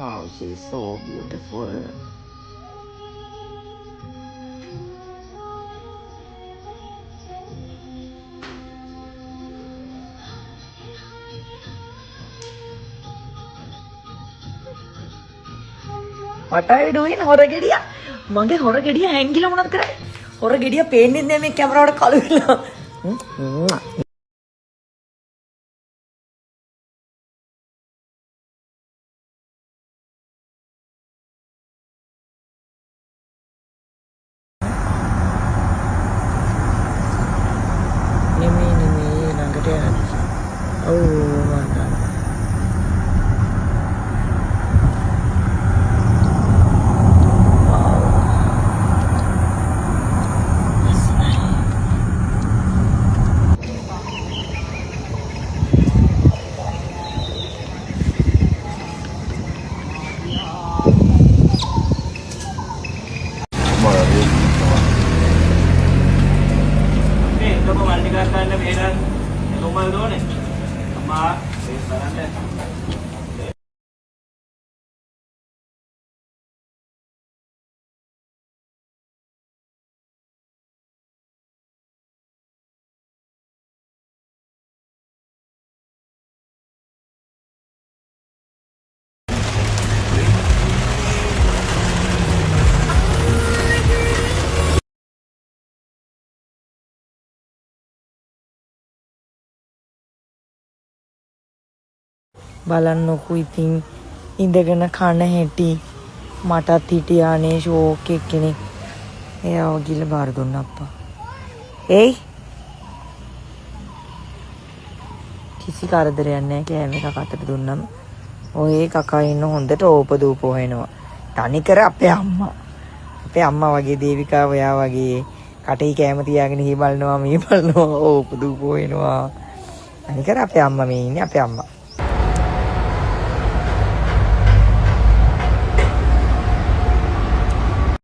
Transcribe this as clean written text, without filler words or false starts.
Oh, she's so beautiful. What are you doing? Horagediya. Mage horagediya hangila monad karaye? Horagediya peenne nahe me camera වල කළු වෙලා. නෙමෙයි ළඟට යනවා. ඔව් මම බලන්නකෝ ඉතින් ඉඳගෙන කන හැටි මටත් හිටියානේ ෂෝක් එකනේ. එයාව ගිල බාර දුන්නා අප්පා. ඒයි කිසි කරදරයක් නැහැ කෑම එකක් අතට දුන්නම. ඔය කකා ඉන්න හොඳට ඕපදූප හොයනවා. තනිකර අපේ අම්මා. අපේ අම්මා වගේ දේවිකාව ඔයා වගේ කටේ කෑම තියාගෙන හි බලනවා මේ බලනවා ඕපදූප හොයනවා. තනිකර අපේ අම්මා මේ ඉන්නේ අපේ අම්මා.